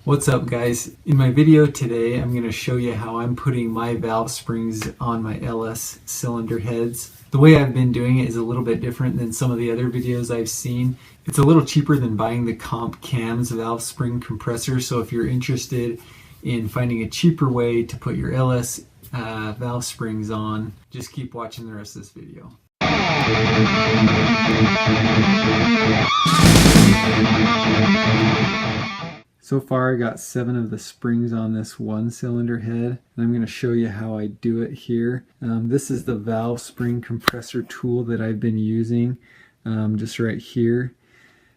What's up, guys? In my video today I'm going to show you how I'm putting my valve springs on my LS cylinder heads. The way I've been doing it is a little bit different than some of the other videos I've seen. It's a little cheaper than buying the Comp Cams valve spring compressor, so if you're interested in finding a cheaper way to put your LS valve springs on, just keep watching the rest of this video. So far I got 7 of the springs on this one cylinder head, and I'm going to show you how I do it here. This is the valve spring compressor tool that I've been using, just right here.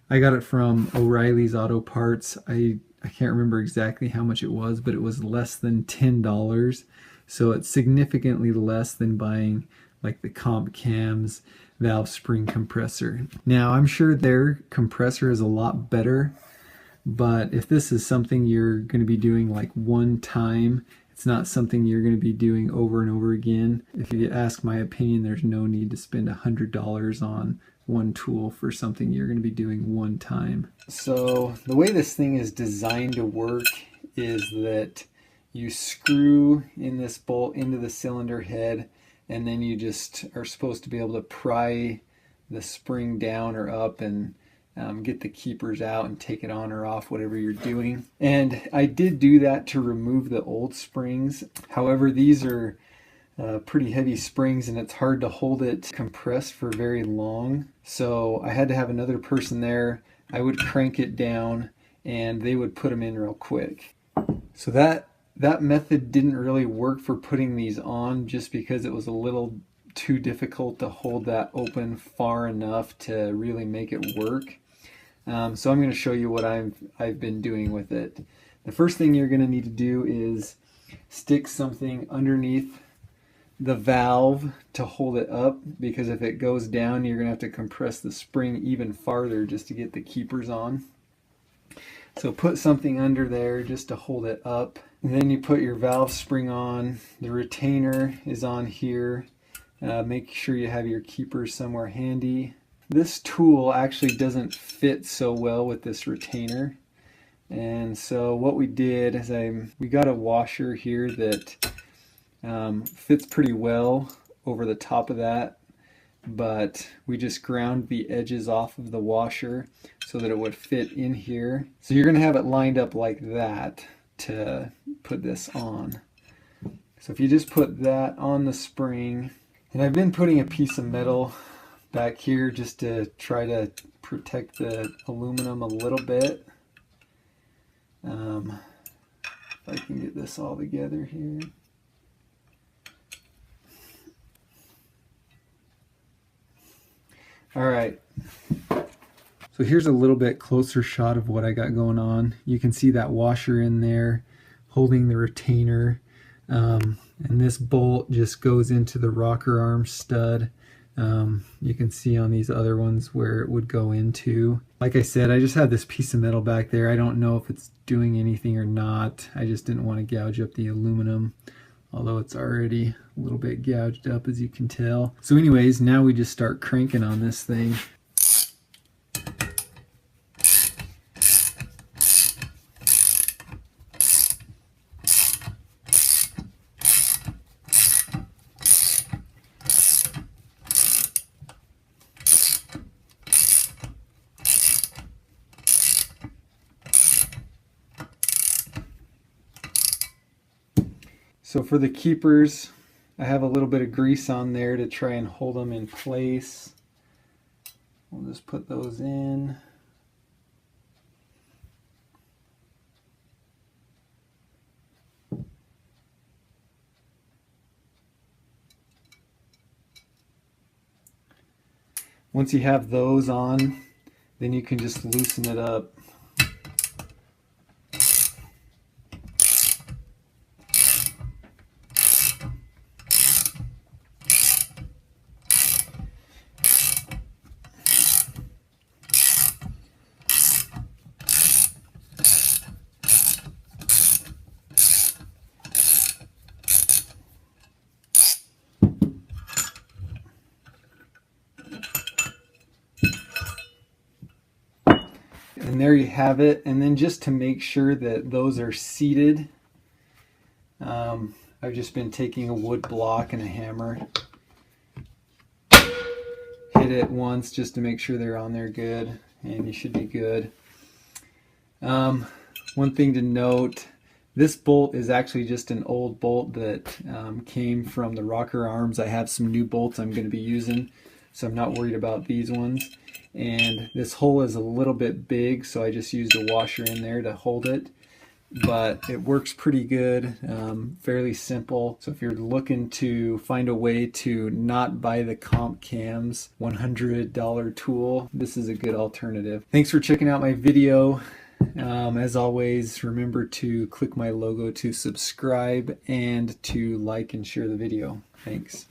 I got it from O'Reilly's Auto Parts. I can't remember exactly how much it was, but it was less than $10, so it's significantly less than buying like the Comp Cams valve spring compressor. Now I'm sure their compressor is a lot better, but if this is something you're going to be doing like one time, it's not something you're going to be doing over and over again. If you ask my opinion, there's no need to spend $100 on one tool for something you're going to be doing one time. So the way this thing is designed to work is that you screw in this bolt into the cylinder head, and then you just are supposed to be able to pry the spring down or up and get the keepers out and take it on or off, whatever you're doing. And I did do that to remove the old springs. However, these are pretty heavy springs and it's hard to hold it compressed for very long. So I had to have another person there. I would crank it down and they would put them in real quick. So that method didn't really work for putting these on, just because it was a little too difficult to hold that open far enough to really make it work. So I'm going to show you what I've been doing with it. The first thing you're going to need to do is stick something underneath the valve to hold it up, because if it goes down you're going to have to compress the spring even farther just to get the keepers on. So put something under there just to hold it up. And then you put your valve spring on. The retainer is on here. Make sure you have your keepers somewhere handy. This tool actually doesn't fit so well with this retainer, and so what we did is we got a washer here that fits pretty well over the top of that, but we just ground the edges off of the washer so that it would fit in here. So you're going to have it lined up like that to put this on. So if you just put that on the spring, and I've been putting a piece of metal back here just to try to protect the aluminum a little bit. If I can get this all together here. Alright, so here's a little bit closer shot of what I got going on. You can see that washer in there holding the retainer, and this bolt just goes into the rocker arm stud. You can see on these other ones where it would go into. Like I said, I just had this piece of metal back there. I don't know if it's doing anything or not. I just didn't want to gouge up the aluminum, although it's already a little bit gouged up, as you can tell. So anyways, now we just start cranking on this thing. So for the keepers, I have a little bit of grease on there to try and hold them in place. We'll just put those in. Once you have those on, then you can just loosen it up. And And there you have it. And then just to make sure that those are seated, I've just been taking a wood block and a hammer, hit it once just to make sure they're on there good, and you should be good. One thing to note, this bolt is actually just an old bolt that came from the rocker arms. I have some new bolts I'm going to be using, so I'm not worried about these ones. And this hole is a little bit big, so I just used a washer in there to hold it. But it works pretty good, fairly simple. So if you're looking to find a way to not buy the Comp Cam's $100 tool, this is a good alternative. Thanks for checking out my video. As always, remember to click my logo to subscribe and to like and share the video. Thanks.